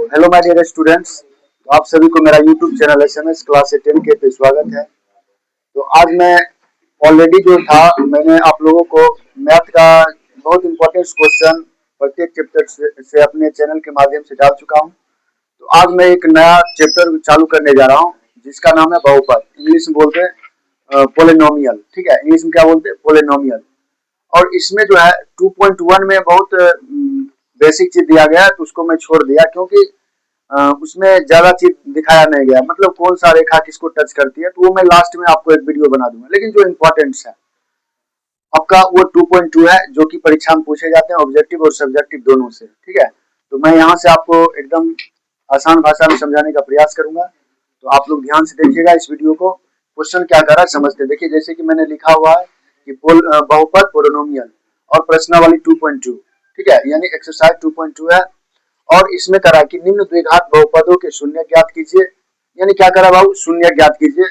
तो hello my dear students, तो आप सभी को मेरा यूट्यूब चैनल एसएमएस क्लास 10 के पे स्वागत है। तो आज मैं ऑलरेडी जो था मैंने आप लोगों को मैथ का बहुत इंपॉर्टेंट क्वेश्चन प्रत्येक चैप्टर से अपने चैनल के माध्यम से डाल चुका हूं। तो आज मैं एक नया चैप्टर चालू करने जा रहा हूं जिसका नाम है बहुपद। इंग्लिश में बोलते हैं पोलिनोमियल, ठीक है। इंग्लिश में क्या बोलते हैं? पोलिनोमियल। और इसमें जो है 2.1 में बहुत बेसिक चीज दिया गया है, तो उसको मैं छोड़ दिया क्योंकि उसमें ज्यादा चीज दिखाया नहीं गया, मतलब कौन सा रेखा किसको टच करती है, तो वो मैं लास्ट में आपको एक वीडियो बना दूंगा। लेकिन जो इम्पोर्टेंट्स है आपका वो 2.2 है, जो कि परीक्षा में पूछे जाते हैं ऑब्जेक्टिव और सब्जेक्टिव दोनों से, ठीक है। तो मैं यहाँ से आपको एकदम आसान भाषा में समझाने का प्रयास करूंगा, तो आप लोग ध्यान से देखिएगा इस वीडियो को। क्वेश्चन क्या कर रहा है समझते। देखिए जैसे कि मैंने लिखा हुआ है कि बहुपद पोलिनोमियल और प्रश्नावली 2.2, ठीक है, यानी एक्सरसाइज 2.2 है। और इसमें करा कि निम्न द्विघात बहुपदों के शून्य ज्ञात कीजिए, यानी क्या करा बाबू? शून्य ज्ञात कीजिए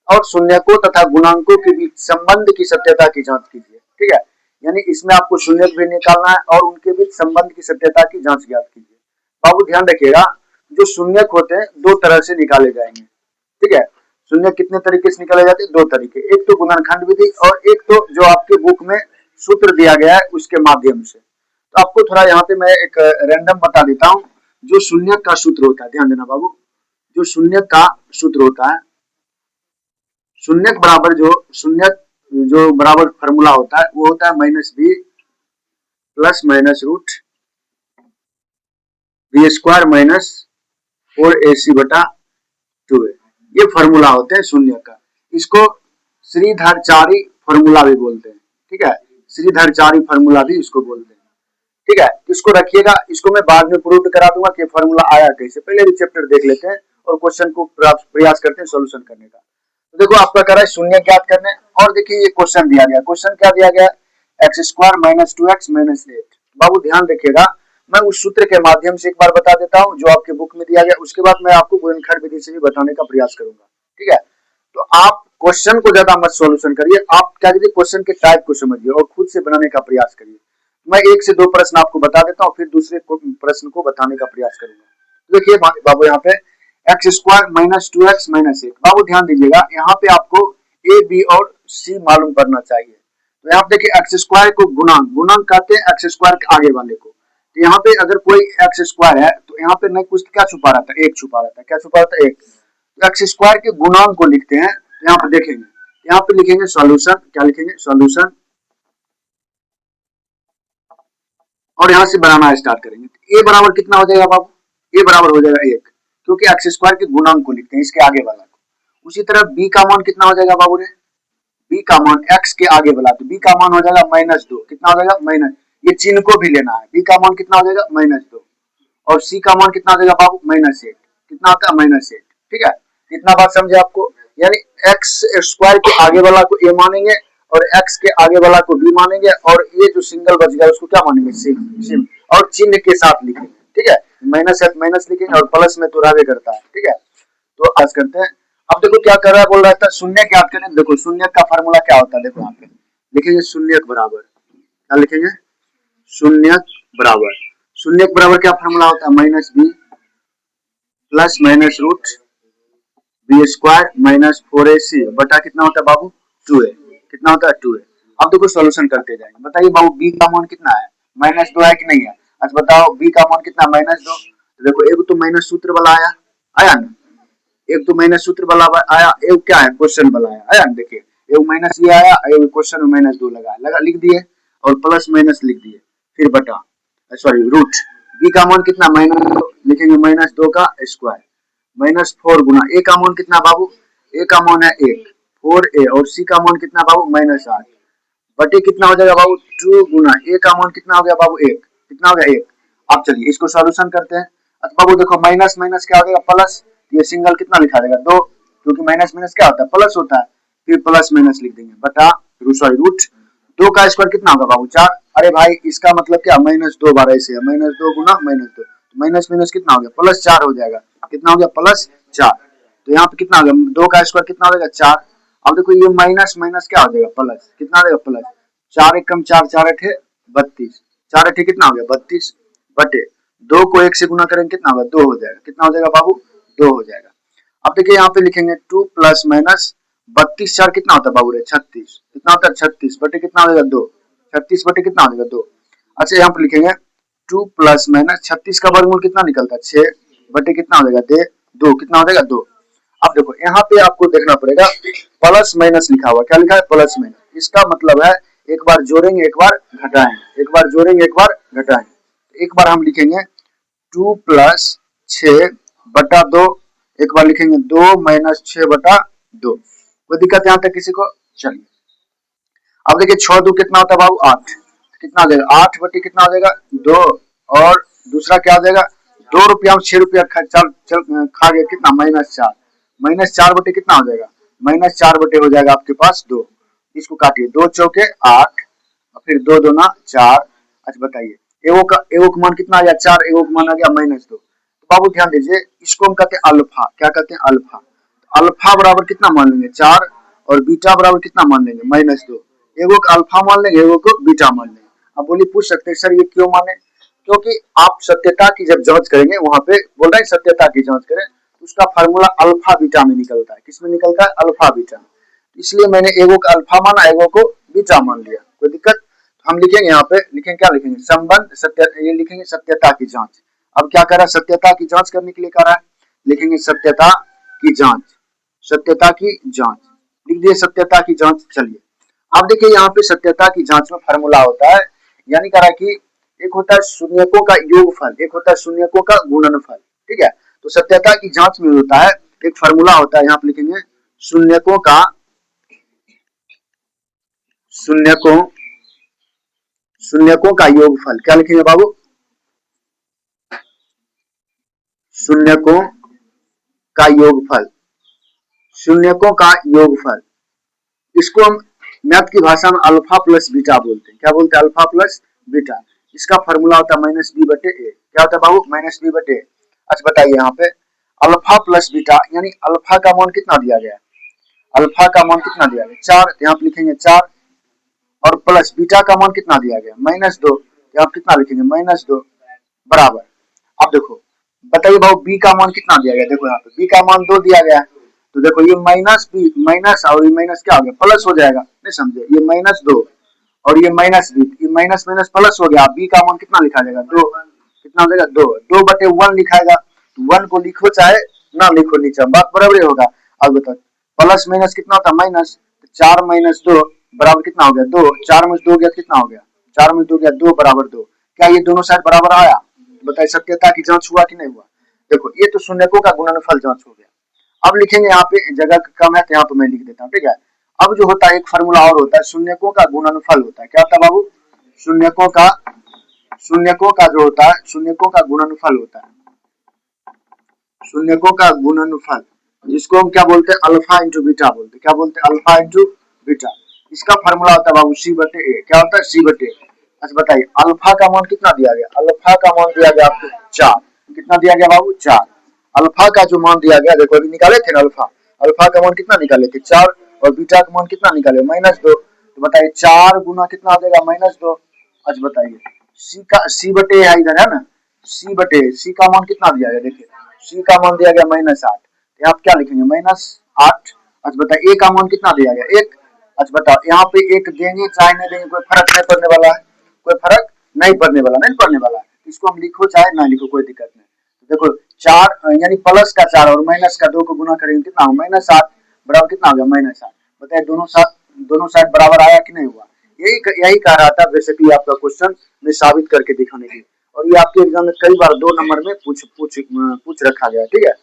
और शून्यकों तथा गुणांकों के बीच संबंध की सत्यता की जांच कीजिए, ठीक है। यानी इसमें आपको शून्य भी निकालना है और उनके बीच संबंध की सत्यता की जांच ज्ञात कीजिए। बाबू ध्यान रखिएगा, जो शून्यक होते हैं दो तरह से निकाले जाएंगे, ठीक है। शून्य कितने तरीके से निकाले जाते हैं? दो तरीके, एक तो गुणनखंड विधि और एक तो जो आपके बुक में सूत्र दिया गया है उसके माध्यम से। तो आपको थोड़ा यहाँ पे मैं एक रैंडम बता देता हूँ जो शून्यक का सूत्र होता है। ध्यान देना बाबू, जो शून्यक का सूत्र होता है, शून्यक जो बराबर फॉर्मूला होता है वो होता है -b plus minus root B square minus 4ac बटा 2a। ये फॉर्मूला होते हैं शून्य का। इसको श्रीधरचारी फॉर्मूला भी बोलते हैं, ठीक है। श्रीधरचारी फॉर्मूला भी इसको बोलते हैं, ठीक है। इसको रखिएगा, इसको मैं बाद में प्रूव करा दूंगा कि फॉर्मूला आया कैसे। पहले भी चैप्टर देख लेते हैं और क्वेश्चन को प्रयास करते हैं सॉल्यूशन करने का। तो देखो आपका कह रहा है शून्य ज्ञात करने, और देखिए ये क्वेश्चन दिया गया। क्वेश्चन क्या दिया गया? x square minus 2x minus 8। बाबू ध्यान रखिएगा, मैं उस सूत्र के माध्यम से एक बार बता देता हूँ जो आपके बुक में दिया गया, उसके बाद मैं आपको गुणनखंड विधि से भी बताने का प्रयास करूंगा, ठीक है। तो आप क्वेश्चन को ज्यादा मत सॉल्यूशन करिए, आप क्या करिए क्वेश्चन के टाइप को समझिए और खुद से बनाने का प्रयास करिए। मैं एक से दो प्रश्न आपको बता देता हूँ, फिर दूसरे प्रश्न को बताने का प्रयास करूंगा। देखिए बाबू यहाँ पे x square minus 2x minus 8। बाबू ध्यान दीजिएगा, यहाँ पे आपको a b और c मालूम करना चाहिए। तो यहाँ पे देखिए एक्स स्क्वायर को गुणांक कहते हैं एक्स स्क्वायर के आगे वाले को। तो यहाँ पे अगर कोई एक्स स्क्वायर है तो यहाँ पे नहीं कुछ क्या छुपा रहता है? एक छुपा रहता है। क्या छुपा रहता है? एक। तो एक्स स्क्वायर के गुणांक को लिखते हैं, तो यहाँ पे देखेंगे, यहाँ पे लिखेंगे सॉल्यूशन। क्या लिखेंगे? सॉल्यूशन। और यहाँ से बनाना स्टार्ट करेंगे। तो a बराबर कितना हो जाएगा बाबू? a बराबर हो जाएगा 1, क्योंकि एक्स स्क्वायर के गुणांक को लिखते हैं इसके आगे वाला को। उसी तरह b का मान कितना हो जाएगा बाबू रे? b का मान x के आगे वाला, तो b का मान हो जाएगा -2। कितना हो जाएगा? माइनस, ये चिन्ह को भी लेना है। b का मान कितना हो जाएगा? -2। और c का मान कितना हो जाएगा बाबू? -8। कितना होता है? -8, ठीक है। कितना बात समझे आपको? यानी एक्स स्क्वायर के आगे वाला को a मानेंगे और x के आगे वाला को b मानेंगे, और ये जो सिंगल बच गया उसको क्या मानेंगे? सिम। और चिन्ह के साथ लिखेंगे, ठीक है। माइनस है माइनस लिखेंगे और प्लस में तो रावे करता है, ठीक है। तो आज करते हैं। अब देखो क्या कर रहा है, बोल रहा था शून्य ज्ञात करें। देखो शून्य का फार्मूला क्या होता है, देखो यहाँ पे लिखेंगे शून्यक बराबर, क्या लिखेंगे? शून्यक बराबर, शून्यक बराबर क्या फार्मूला होता है? -b plus minus root B square minus 4ac बटा कितना होता है बाबू? 2a। कितना होता है? 2a। अब देखो सॉल्यूशन करते जाएंगे। बताइए बाबू b का मान कितना है? -2 है कि नहीं है? अच्छा बताओ b का मान कितना? -2। देखो एक तो माइनस सूत्र वाला आया ना, एक तो माइनस सूत्र वाला आया, एक क्या है? क्वेश्चन वाला आया ना। देखिए एक माइनस ये आया, एक क्वेश्चन में -2 लगा लिख दिए और प्लस माइनस लिख दिए, फिर बटा सॉरी रूट। b का मान कितना? -2 लिखेंगे, -2 का स्क्वायर -4 गुना a का मान कितना बाबू? a का मान है 1, 4a, और c का मान कितना बाबू? -8 बटे कितना हो जाएगा बाबू? 2 गुना a का मान कितना हो गया बाबू? 1। कितना हो गया? 1। अब चलिए इसको सॉल्यूशन करते हैं। अच्छा बाबू देखो माइनस माइनस क्या हो जाएगा? प्लस। ये सिंगल कितना लिखा जाएगा? 2, क्योंकि माइनस माइनस क्या होता है? प्लस होता है। फिर प्लस माइनस लिख देंगे बटा सॉरी रूट 2 का स्क्वायर कितना होगा बाबू? 4। अरे भाई इसका मतलब क्या? -2 बार ऐसे है, -2 गुना -2, माइनस माइनस कितना हो गया? +4 हो जाएगा। कितना हो गया? +4। तो यहाँ पे कितना हो गया? 2 का स्क्वायर कितना हो जाएगा? 4। अब देखो ये माइनस माइनस क्या हो जाएगा? प्लस। कितना हो जाएगा? प्लस। 4 1 कम 4, 4 8 32, 4 8 कितना हो गया? 32 बटे 2 को 1 से गुना करेंगे कितना होगा, 2 हो जाएगा। कितना हो जाएगा बाबू, 2 हो जाएगा। अब देखिए यहाँ पे लिखेंगे 2 प्लस माइनस 32 4 कितना होता है बाबू रे, 36। कितना होता है, 36 बटे कितना हो जाएगा, 2। 36 बटे कितना हो जाएगा, 2। अच्छा यहाँ पे लिखेंगे 2 प्लस माइनस 36 का वर्गमूल कितना निकलता है, 6 बटे कितना हो जाएगा, 2। कितना हो जाएगा, 2। अब देखो यहाँ पे आपको देखना पड़ेगा प्लस माइनस लिखा हुआ, क्या लिखा है, प्लस माइनस। इसका मतलब है एक बार जोड़ेंगे एक बार घटाएंगे, एक बार जोड़ेंगे एक बार घटाएंगे। एक बार हम लिखेंगे 2 प्लस 6 बटा 2, एक बार लिखेंगे 2 माइनस 6 बटा 2। कोई दिक्कत यहाँ तक किसी को, चलिए। अब देखिए 6 2 कितना होता है बाबू, 8। कितना हो जाएगा, 8 बटे कितना हो जाएगा, 2। और दूसरा क्या हो जाएगा, 2 रुपया में 6 रुपया खा गया, कितना, -4। -4 बटे कितना हो जाएगा, -4 बटे हो जाएगा आपके पास 2। इसको काटिए, 2 चौके 8 और फिर 2 दूना 4। अच्छा बताइए एगो का मान कितना आ गया, 4। एगो का मान आ गया -2। तो बाबू ध्यान दीजिए, इसको हम कहते हैं अल्फा। क्या कहते हैं, अल्फा। तो अल्फा बराबर कितना मान लेंगे, 4। और बीटा बराबर कितना मान लेंगे, -2। एगो का अल्फा मान लेंगे, एगो को बीटा मान लेंगे। अब बोलिए, पूछ सकते हैं सर ये क्यों माने, क्योंकि आप सत्यता की जब जांच करेंगे, वहां पे बोल रहे हैं सत्यता की जांच करें, तो उसका फार्मूला अल्फा बीटा में निकलता है। किसमें निकलता है, अल्फा बीटा में। इसलिए मैंने एगो का अल्फा माना, एगो को बीटा मान लिया। कोई दिक्कत, तो हम लिखेंगे यहाँ पे, लिखेंगे क्या लिखेंगे, संबंध सत्य, ये लिखेंगे सत्यता की जांच। अब क्या कर रहा है, सत्यता की जांच करने के लिए कर रहा है, लिखेंगे सत्यता की जांच। सत्यता की जांच लिख दिए, सत्यता की जांच। चलिए अब देखिए यहाँ पे सत्यता की जांच में फार्मूला होता है, यानी कह रहा है कि एक होता है शून्यकों का योगफल, एक होता है शून्यकों का गुणनफल। ठीक है, तो सत्यता की जांच में होता है एक फार्मूला होता है, यहाँ पे लिखेंगे शून्यकों का शून्यकों शून्यकों का योगफल। क्या लिखेंगे बाबू, शून्यकों का योगफल। शून्यकों का योगफल, इसको हम मैथ की भाषा में अल्फा प्लस बीटा बोलते हैं। क्या बोलते हैं, अल्फा प्लस बीटा। इसका फार्मूला होता है -b/a। क्या होता है बाबू, -b/a। अच्छा बताइए यहाँ पे अल्फा प्लस बीटा, यानी अल्फा का मान कितना दिया गया है, अल्फा का मान कितना दिया गया, 4। यहाँ पे लिखेंगे 4 और प्लस बीटा का मान कितना दिया गया, -2। यहाँ पे कितना लिखेंगे, -2 बराबर। अब देखो बताइए बाबू बी का मान कितना दिया गया, देखो यहाँ पे बी का मान 2 दिया गया है। तो देखो ये माइनस बी माइनस और ये माइनस क्या हो गया, प्लस हो जाएगा। नहीं समझे, ये -2 और ये माइनस बी, ये माइनस माइनस प्लस हो गया। बी का मान कितना लिखा जाएगा, 2। कितना हो जाएगा, 2/1 लिखाएगा। 1 को लिखो चाहे ना लिखो, नीचे बात बराबर होगा। अब बताओ प्लस माइनस कितना होता है, माइनस। 4 - 2 बराबर कितना हो गया, 2। 4 में 2 गया कितना हो गया, 4 में 2 गया 2 बराबर 2। क्या ये दोनों साइड बराबर आया, बताइए सत्यता की जांच हुआ कि नहीं हुआ। देखो ये तो शून्यकों का गुणनफल जांच हो गया। अब लिखेंगे यहाँ पे जगह कम है तो यहाँ पे मैं लिख देता हूँ, ठीक है। अब जो होता है एक फार्मूला और होता है, शून्यकों का गुणनफल होता है। क्या होता है बाबू, शून्यकों का जो होता है, शून्यकों का गुणनफल होता है। शून्यकों का गुणनफल, जिसको हम क्या बोलते हैं, अल्फा इंटू बीटा बोलते हैं। क्या बोलते हैं, अल्फा इंटू बीटा। इसका फार्मूला होता है बाबू c/a। क्या होता है, c/a। अच्छा बताइए अल्फा का मान कितना दिया गया, अल्फा का मान दिया गया आपको 4। कितना दिया गया बाबू, 4। अल्फा का जो मान दिया गया, देखो अभी निकाले थे ना अल्फा, अल्फा का मान कितना निकाले थे, 4। और बीटा का मान कितना निकाले, -2। तो बताइए 4 गुना कितना हो जाएगा, -2। अच्छा बताइए c/a है इधर, है ना, c का मान कितना दिया गया, देखिए c का मान दिया गया -8। यहाँ पे क्या लिखेंगे, -8। अच्छा बताइए a का मान कितना दिया गया, 1। अच्छा बताओ यहाँ पे 1 देंगे चाहे नहीं देंगे, कोई फर्क नहीं पड़ने वाला है, कोई फर्क नहीं पड़ने वाला है। इसको हम लिखो चाहे ना लिखो, कोई दिक्कत नहीं। देखो 4 यानी प्लस का 4 और माइनस का 2 को गुना करेंगे कितना होगा, -8 बराबर कितना हो गया, -8। बताइए दोनों साइड बराबर आया कि नहीं हुआ। यही कह रहा था बेसिकली आपका क्वेश्चन में साबित करके दिखाने की। और ये आपके एग्जाम में कई बार 2 नंबर में पूछ रखा गया, ठीक है।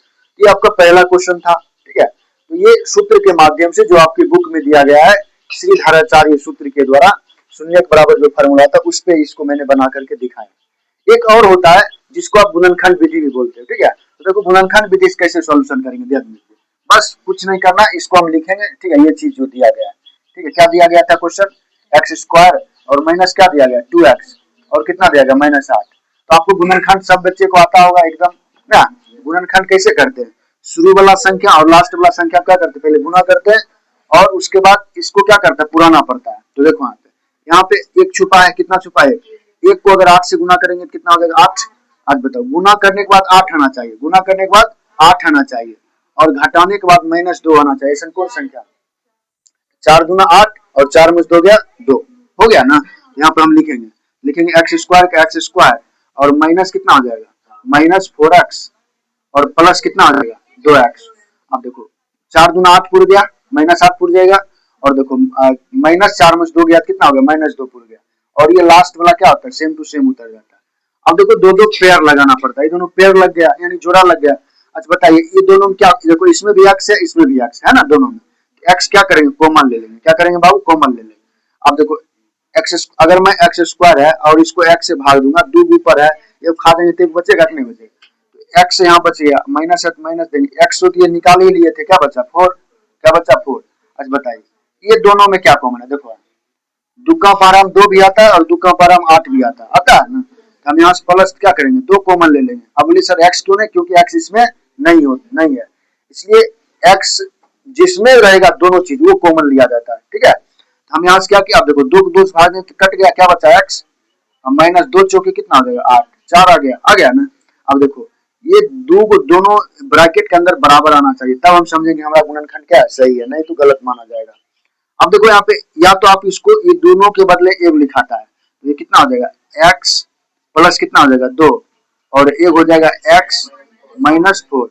ये आपका पहला क्वेश्चन था, ठीक है। तो ये सूत्र के माध्यम से जो आपकी बुक में दिया गया है, श्रीधराचार्य सूत्र के द्वारा शून्य बराबर जो फार्मूला था, उस पे इसको मैंने बना करके दिखाया। एक और होता है जिसको आप गुणनखंड विधि भी बोलते हैं, ठीक है। तो देखो गुणनखंड विधि कैसे सॉल्यूशन करेंगे, देख लीजिए। बस कुछ नहीं करना, इसको हम लिखेंगे, ठीक है। ये चीज जो दिया गया है, ठीक है। क्या दिया गया था क्वेश्चन, x² और माइनस क्या दिया गया, 2x और कितना दिया गया, -8। तो आपको गुणनखंड सब बच्चे को आता होगा एकदम ना। गुणनखंड कैसे करते हैं, शुरू वाला संख्या और लास्ट वाला संख्या क्या करते हैं, पहले गुना करते हैं और उसके बाद इसको क्या करता है, पुराना पड़ता है। तो देखो यहाँ पे एक छुपा है, कितना छुपा है, 1 को अगर 8 से गुना करेंगे तो कितना हो जाएगा, 8। आज बताओ, गुना करने के बाद 8 आना चाहिए, गुना करने के बाद 8 आना चाहिए और घटाने के बाद -2 आना चाहिए। ऐसा कौन संख्या? 4 दूना 8 और 4 में 2 हो गया 2, हो गया ना। यहाँ पर हम लिखेंगे एक्स स्क्वायर का एक्स स्क्वायर और माइनस कितना हो जाएगा -4x और प्लस कितना हो जाएगा 2x। अब देखो 4 दूना 8 पुर गया, -8 पुर जाएगा और देखो -4 में 2 गया कितना हो गया -2 पुर गया और ये लास्ट वाला क्या होता है सेम टू सेम उतर जाता है। अब देखो दो दो पेयर लगाना पड़ता है, ये दोनों पेयर लग गया यानी जोड़ा लग गया। अच्छा बताइए ये दोनों में क्या, देखो इसमें भी x है इसमें भी x है ना, दोनों में x क्या करेंगे कॉमन ले लेंगे, क्या करेंगे बाबू कॉमन ले लेंगे। अब देखो एक्स अगर मैं एक्स स्क्वायर है और इसको x से भाग दूंगा, 2 ऊपर है ये खा देंगे तो बचेगा कि नहीं बचेगा, तो x यहाँ बच गया माइनस है माइनस देंगे, x तो ये निकाल ही लिए थे, क्या बचा 4, क्या बचा 4। अच्छा बताइए ये दोनों में क्या कॉमन है, देखो दुक्का पाराम 2 भी आता है और दुक्का पाराम 8 भी आता है ना। हम यहाँ से प्लस क्या करेंगे 2 कॉमन ले लेंगे। अब बोलिए सर x क्यों नहीं, क्योंकि x इसमें नहीं है, इसलिए x जिसमें रहेगा दोनों चीज वो कॉमन लिया जाता है, ठीक है। हम यहाँ से क्या किया, अब देखो 2 को 2 से भाग दें कट गया, क्या बचा x -2 चौके कितना हो जाएगा 8, 4 आ गया ना। अब देखो ये दो को दोनों ब्रैकेट के अंदर बराबर आना चाहिए, तब हम समझेंगे हमारा गुणनखंड क्या है सही है, नहीं तो गलत माना जाएगा। अब देखो यहाँ पे या तो आप इसको ये दोनों के बदले एक लिखाता है, तो ये कितना हो जाएगा x प्लस कितना हो जाएगा 2 और एक हो जाएगा x -4।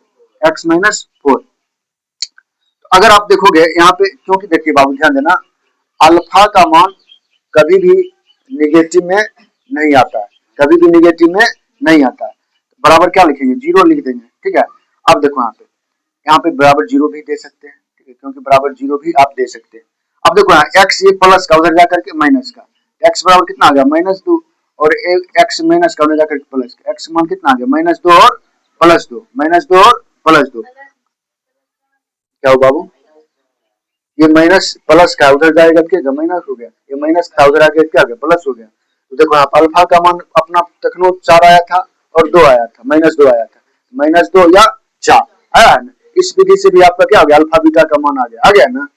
तो अगर आप देखोगे यहाँ पे, क्योंकि देखिए बाबू ध्यान देना, अल्फा का मान कभी भी निगेटिव में नहीं आता है, कभी भी निगेटिव में नहीं आता है, बराबर क्या लिखेंगे 0 लिख देंगे, ठीक है। अब देखो यहाँ पे बराबर 0 भी दे सकते हैं, ठीक है, क्योंकि बराबर 0 भी आप दे सकते हैं। अब देखो यहाँ x ये प्लस का उधर जाकर के माइनस का, x बराबर कितना आ गया -2 और x माइनस का उधर जाकर के प्लस का, x मान कितना आ गया -2 और +2 और +2। क्या हो बाबू, ये माइनस प्लस का उधर जाएगा क्या माइनस हो गया, ये माइनस का उधर आगे क्या हो गया प्लस हो गया। तो देखो आप अल्फा का मान अपना तखनो 4 आया था और 2 आया था, -2 आया था, -2 या 4 आया ना। इस विधि से भी आपका क्या हो गया अल्फा बीटा का मान आ गया ना।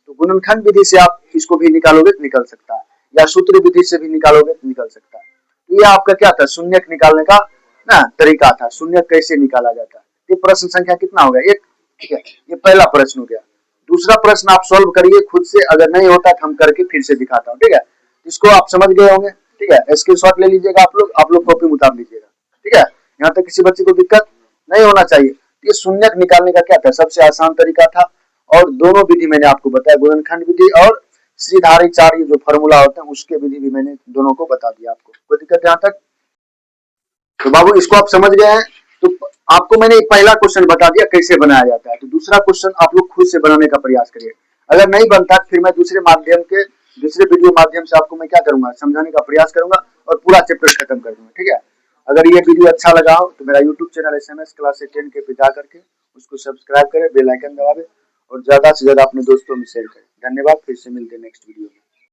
तो गुणनखंड विधि से आप इसको भी निकालोगे तो निकल सकता है, या सूत्र विधि से भी निकालोगे तो निकल सकता है। तो ये आपका क्या था शून्यक निकालने का ना तरीका था, शून्यक कैसे निकाला जाता है। ये प्रश्न संख्या कितना हो गया 1, ठीक है, ये पहला प्रश्न हो गया। दूसरा प्रश्न आप सॉल्व करिए खुद से, अगर नहीं होता तो हम करके फिर से दिखाता हूँ, ठीक है। इसको आप समझ गए होंगे, ठीक है, स्क्रीनशॉट ले लीजिएगा आप लोग कॉपी में उतार लीजिएगा, ठीक है। यहाँ तक किसी बच्चे को दिक्कत नहीं होना चाहिए। ये शून्यक निकालने का क्या था सबसे आसान तरीका था, और दोनों विधि मैंने आपको बताया, गुणनखंड विधि और श्रीधारी चार्य जो फॉर्मूला होता है उसके विधि भी मैंने दोनों को बता दिया आपको। कोई दिक्कत यहाँ तक? तो बाबू इसको आप समझ गए हैं। तो आपको मैंने पहला क्वेश्चन बता दिया कैसे बनाया जाता है, तो दूसरा क्वेश्चन आप लोग खुद से बनाने का प्रयास करिए। अगर नहीं बनता फिर मैं दूसरे वीडियो माध्यम से आपको मैं क्या करूंगा समझाने का प्रयास करूंगा और पूरा चैप्टर खत्म कर दूंगा, ठीक है। अगर ये वीडियो अच्छा लगा हो तो मेरा यूट्यूब चैनल SMS क्लास 10 के पे जा करके उसको सब्सक्राइब करें, बेल आइकन दबावे और ज्यादा से ज्यादा अपने दोस्तों में शेयर करें। धन्यवाद, फिर से मिलते हैं नेक्स्ट वीडियो में।